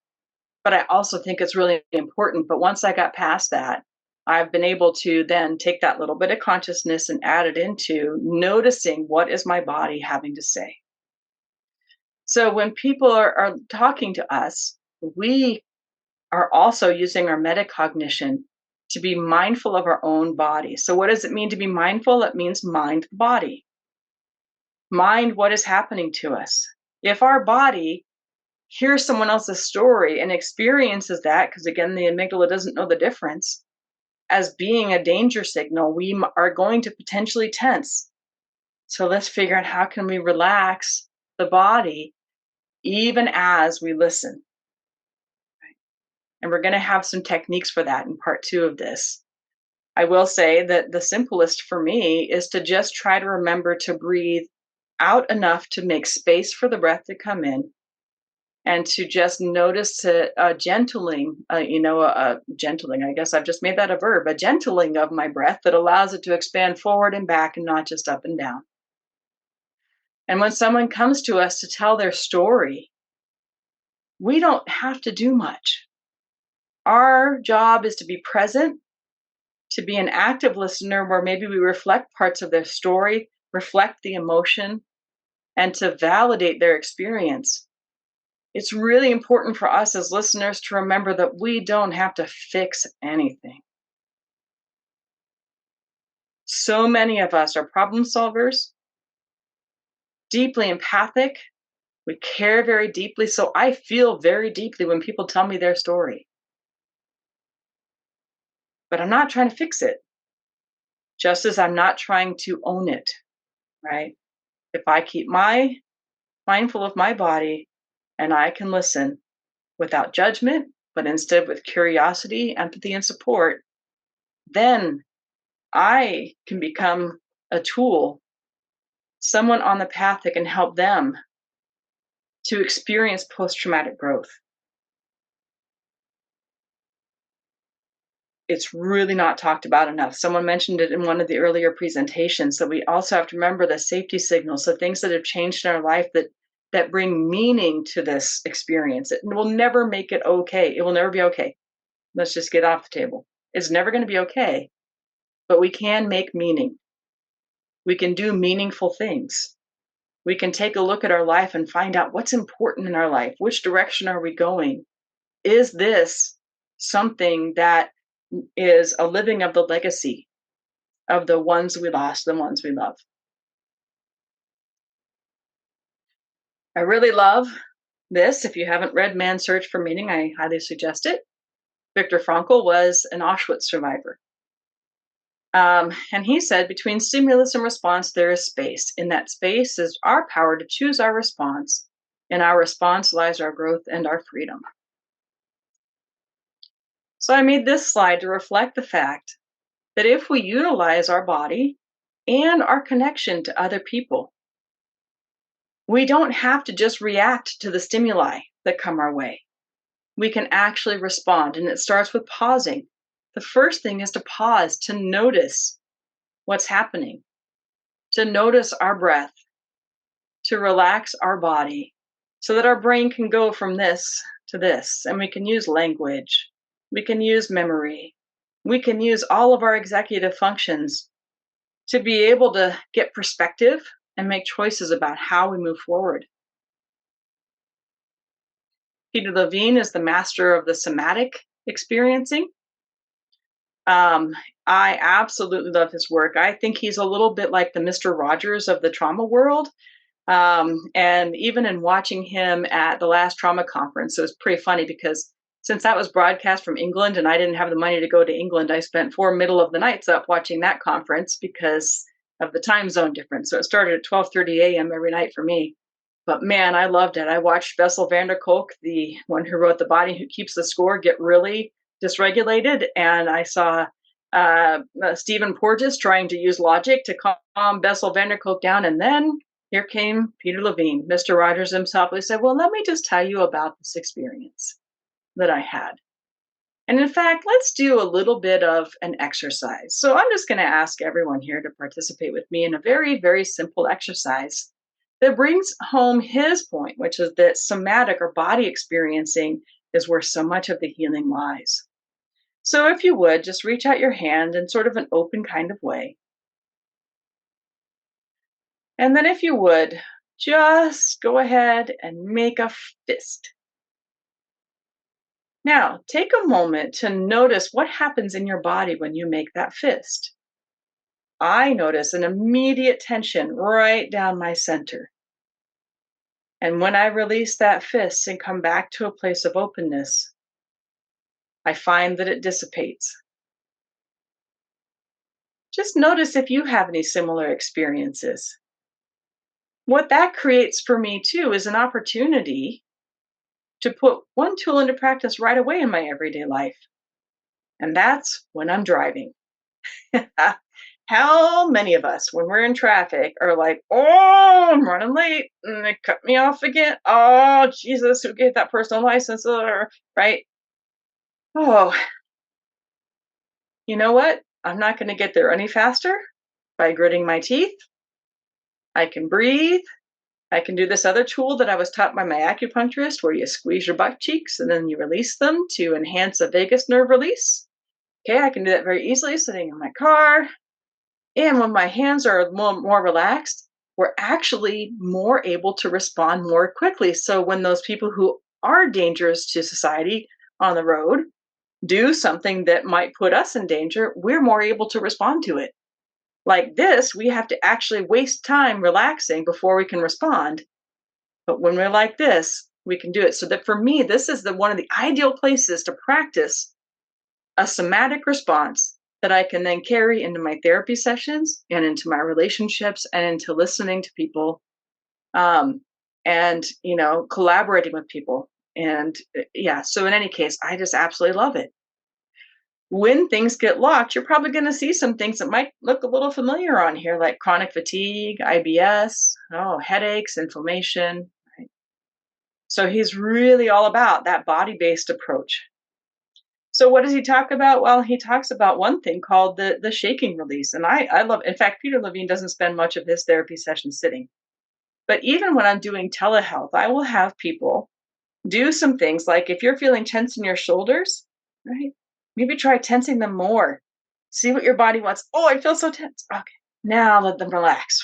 But I also think it's really important. But once I got past that, I've been able to then take that little bit of consciousness and add it into noticing what is my body having to say. So when people are talking to us, we are also using our metacognition to be mindful of our own body. So what does it mean to be mindful? It means mind the body. Mind what is happening to us. If our body hears someone else's story and experiences that, because again, the amygdala doesn't know the difference, as being a danger signal, we are going to potentially tense. So let's figure out how can we relax the body even as we listen. And we're going to have some techniques for that in part 2 of this. I will say that the simplest for me is to just try to remember to breathe out enough to make space for the breath to come in, and to just notice a gentling, gentling, I guess I've just made that a verb, a gentling of my breath that allows it to expand forward and back and not just up and down. And when someone comes to us to tell their story, we don't have to do much. Our job is to be present, to be an active listener where maybe we reflect parts of their story, reflect the emotion, and to validate their experience. It's really important for us as listeners to remember that we don't have to fix anything. So many of us are problem solvers, deeply empathic. We care very deeply. So I feel very deeply when people tell me their story. But I'm not trying to fix it, just as I'm not trying to own it, right? If I keep mindful of my body and I can listen without judgment, but instead with curiosity, empathy, and support, then I can become a tool, someone on the path that can help them to experience post-traumatic growth. It's really not talked about enough. Someone mentioned it in one of the earlier presentations, that we also have to remember the safety signals, the things that have changed in our life that bring meaning to this experience. It will never make it okay. It will never be okay. Let's just get off the table. It's never going to be okay, but we can make meaning. We can do meaningful things. We can take a look at our life and find out what's important in our life. Which direction are we going? Is this something that is a living of the legacy of the ones we lost, the ones we love? I really love this. If you haven't read Man's Search for Meaning, I highly suggest it. Viktor Frankl was an Auschwitz survivor. And he said, between stimulus and response, there is space. In that space is our power to choose our response. In our response lies our growth and our freedom. So I made this slide to reflect the fact that if we utilize our body and our connection to other people, we don't have to just react to the stimuli that come our way. We can actually respond, and it starts with pausing. The first thing is to pause, to notice what's happening, to notice our breath, to relax our body so that our brain can go from this to this. And we can use language, we can use memory, we can use all of our executive functions to be able to get perspective and make choices about how we move forward. Peter Levine is the master of the somatic experiencing. Um, I absolutely love his work. I think he's a little bit like the Mr. Rogers of the trauma world. And even in watching him at the last trauma conference, it was pretty funny because since that was broadcast from England and I didn't have the money to go to England, I spent 4 middle of the nights up watching that conference because of the time zone difference. So it started at 12:30 a.m. every night for me. But man, I loved it. I watched Bessel van der Kolk, the one who wrote The Body Who Keeps the Score, get really dysregulated. And I saw Stephen Porges trying to use logic to calm Bessel van der Kolk down. And then here came Peter Levine, Mr. Rogers himself, who said, well, let me just tell you about this experience that I had. And in fact, let's do a little bit of an exercise. So I'm just going to ask everyone here to participate with me in a very, very simple exercise that brings home his point, which is that somatic or body experiencing is where so much of the healing lies. So if you would, just reach out your hand in sort of an open kind of way. And then if you would, just go ahead and make a fist. Now, take a moment to notice what happens in your body when you make that fist. I notice an immediate tension right down my center. And when I release that fist and come back to a place of openness, I find that it dissipates. Just notice if you have any similar experiences. What that creates for me too is an opportunity to put one tool into practice right away in my everyday life. And that's when I'm driving. How many of us, when we're in traffic, are like, oh, I'm running late and they cut me off again. Oh, Jesus, who gave that person a license? Right? Oh, you know what? I'm not going to get there any faster by gritting my teeth. I can breathe. I can do this other tool that I was taught by my acupuncturist where you squeeze your butt cheeks and then you release them to enhance a vagus nerve release. Okay, I can do that very easily sitting in my car. And when my hands are more relaxed, we're actually more able to respond more quickly. So when those people who are dangerous to society on the road do something that might put us in danger, we're more able to respond to it. Like this, we have to actually waste time relaxing before we can respond. But when we're like this, we can do it. So that for me, this is one of the ideal places to practice a somatic response that I can then carry into my therapy sessions and into my relationships and into listening to people, and collaborating with people. And yeah, so in any case, I just absolutely love it. When things get locked, you're probably going to see some things that might look a little familiar on here, like chronic fatigue, IBS, headaches, inflammation. Right? So he's really all about that body-based approach. So what does he talk about? Well, he talks about one thing called the shaking release. And I love, in fact, Peter Levine doesn't spend much of his therapy sessions sitting. But even when I'm doing telehealth, I will have people do some things like if you're feeling tense in your shoulders, right? Maybe try tensing them more. See what your body wants. Oh, I feel so tense. Okay, now let them relax.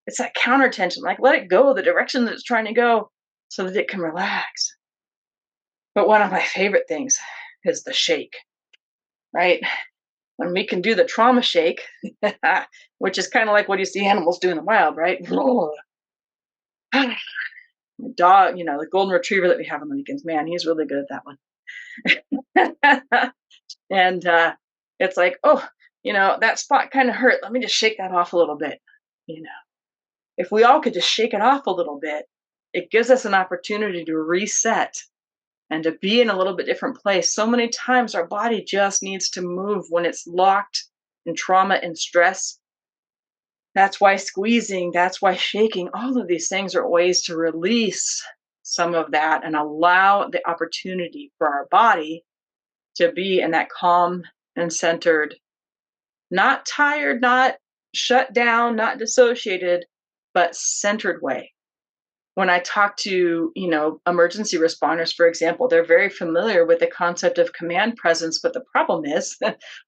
It's that counter tension, like let it go the direction that it's trying to go so that it can relax. But one of my favorite things is the shake, right? When we can do the trauma shake, which is kind of like what you see animals do in the wild, right? The dog, the golden retriever that we have on the weekends, man, he's really good at that one. And it's like, oh, that spot kind of hurt. Let me just shake that off a little bit. If we all could just shake it off a little bit, it gives us an opportunity to reset and to be in a little bit different place. So many times our body just needs to move when it's locked in trauma and stress. That's why squeezing, that's why shaking, all of these things are ways to release some of that and allow the opportunity for our body to be in that calm and centered, not tired, not shut down, not dissociated, but centered way. When I talk to, emergency responders, for example, they're very familiar with the concept of command presence, but the problem is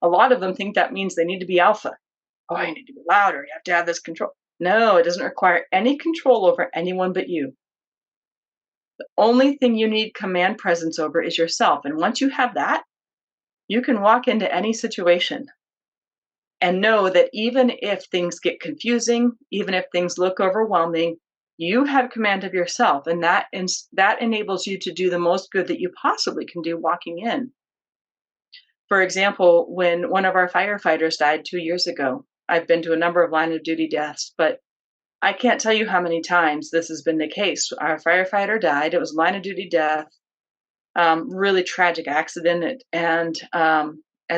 a lot of them think that means they need to be alpha. Oh, you need to be louder. You have to have this control. No, it doesn't require any control over anyone but you. Only thing you need command presence over is yourself. And once you have that, you can walk into any situation and know that even if things get confusing, even if things look overwhelming, you have command of yourself, and that enables you to do the most good that you possibly can do walking in. For example, when one of our firefighters died 2 years ago, I've been to a number of line of duty deaths, but I can't tell you how many times this has been the case. Our firefighter died. It was line of duty death, really tragic accident, and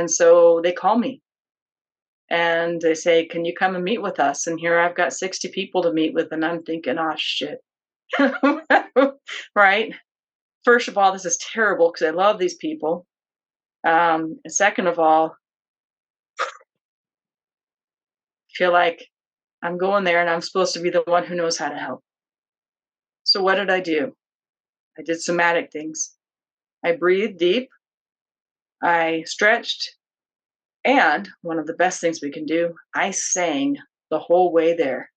so they call me and they say, "Can you come and meet with us?" And here I've got 60 people to meet with, and I'm thinking, "Oh shit." Right? First of all, this is terrible because I love these people. Second of all, I feel like I'm going there and I'm supposed to be the one who knows how to help. So what did I do? I did somatic things. I breathed deep, I stretched, and one of the best things we can do, I sang the whole way there,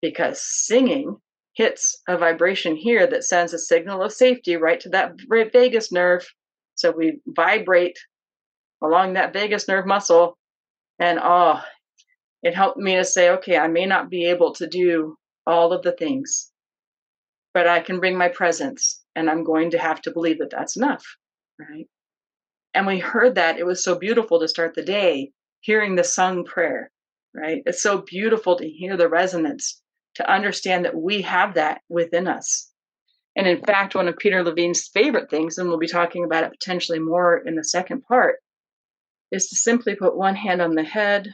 because singing hits a vibration here that sends a signal of safety right to that vagus nerve. So we vibrate along that vagus nerve muscle, and it helped me to say, okay, I may not be able to do all of the things, but I can bring my presence, and I'm going to have to believe that that's enough, right? And we heard that. It was so beautiful to start the day hearing the sung prayer, right? It's so beautiful to hear the resonance, to understand that we have that within us. And in fact, one of Peter Levine's favorite things, and we'll be talking about it potentially more in the second part, is to simply put one hand on the head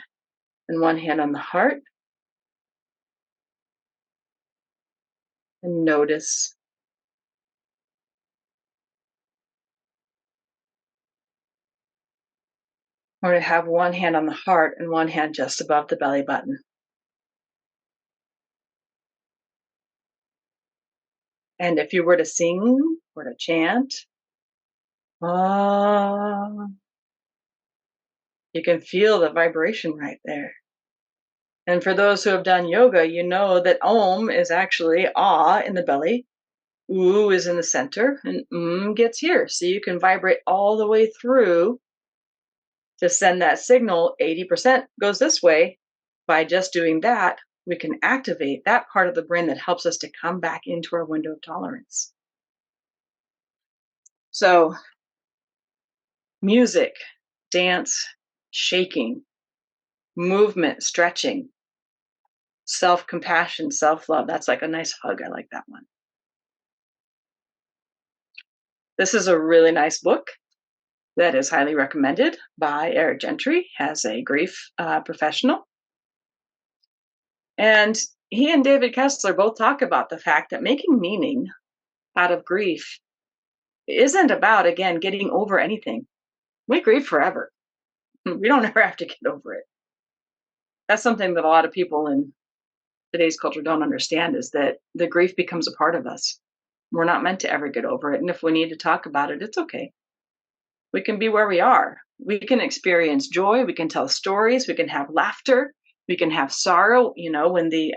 and one hand on the heart and notice. Or to have one hand on the heart and one hand just above the belly button. And if you were to sing or to chant, ah, you can feel the vibration right there. And for those who have done yoga, you know that Om is actually ah in the belly, oo is in the center, and gets here. So you can vibrate all the way through to send that signal. 80% goes this way. By just doing that, we can activate that part of the brain that helps us to come back into our window of tolerance. So music, dance, shaking, movement, stretching, self-compassion, self-love. That's like a nice hug. I like that one. This is a really nice book that is highly recommended by Eric Gentry as a grief professional. And he and David Kessler both talk about the fact that making meaning out of grief isn't about, again, getting over anything. We grieve forever. We don't ever have to get over it. That's something that a lot of people in today's culture don't understand, is that the grief becomes a part of us. We're not meant to ever get over it. And if we need to talk about it, it's okay. We can be where we are. We can experience joy. We can tell stories. We can have laughter. We can have sorrow. You know, when the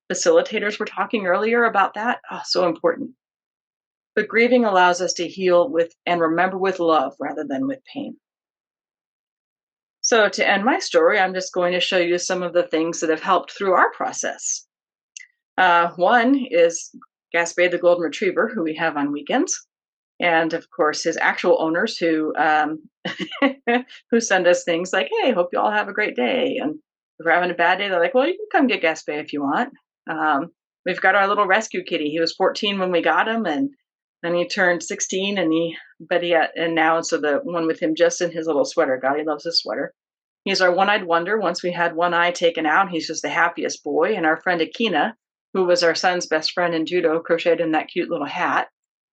facilitators were talking earlier about that, so important. But grieving allows us to heal with and remember with love rather than with pain. So to end my story, I'm just going to show you some of the things that have helped through our process. One is Gaspé the Golden Retriever, who we have on weekends. And of course, his actual owners who who send us things like, "Hey, hope you all have a great day." And if we're having a bad day, they're like, "Well, you can come get Gaspé if you want." We've got our little rescue kitty. He was 14 when we got him, and then he turned 16, and now, so the one with him just in his little sweater. God, he loves his sweater. He's our one-eyed wonder. Once we had one eye taken out, he's just the happiest boy. And our friend Akina, who was our son's best friend in judo, crocheted in that cute little hat.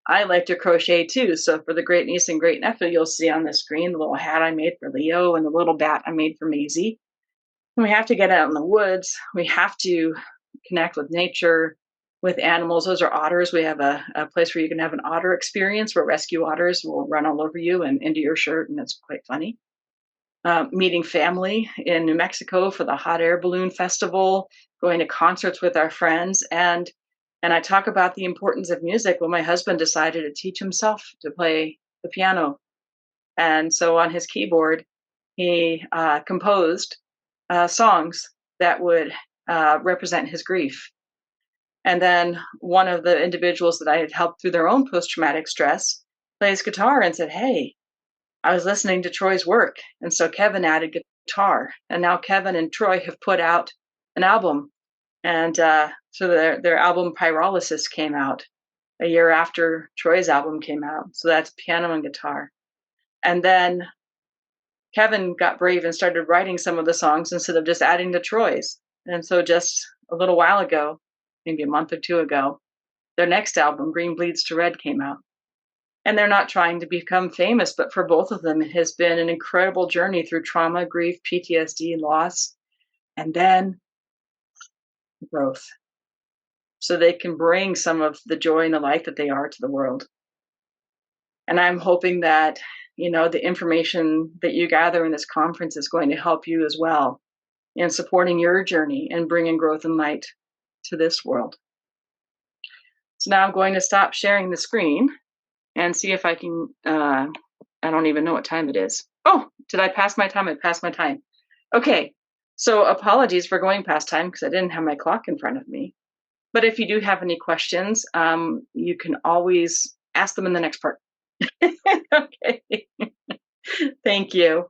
I like to crochet too. So for the great niece and great nephew, you'll see on the screen the little hat I made for Leo and the little bat I made for Maisie. And we have to get out in the woods. We have to connect with nature, with animals. Those are otters. We have a place where you can have an otter experience where rescue otters will run all over you and into your shirt, and it's quite funny. Meeting family in New Mexico for the hot air balloon festival, going to concerts with our friends. And And I talk about the importance of music. Well, my husband decided to teach himself to play the piano. And so on his keyboard, he composed songs that would represent his grief. And then one of the individuals that I had helped through their own post traumatic stress plays guitar and said, "Hey, I was listening to Troy's work." And so Kevin added guitar. And now Kevin and Troy have put out an album. And so their album Pyrolysis came out a year after Troy's album came out. So that's piano and guitar. And then Kevin got brave and started writing some of the songs instead of just adding to Troy's. And so just a little while ago, maybe a month or two ago, their next album, Green Bleeds to Red, came out. And they're not trying to become famous, but for both of them, it has been an incredible journey through trauma, grief, PTSD, loss, and then growth. So they can bring some of the joy and the light that they are to the world. And I'm hoping that, the information that you gather in this conference is going to help you as well in supporting your journey and bringing growth and light to this world. So now I'm going to stop sharing the screen and see if I can, I don't even know what time it is. Oh, did I pass my time? I passed my time. Okay, so apologies for going past time because I didn't have my clock in front of me. But if you do have any questions, you can always ask them in the next part. Okay. Thank you.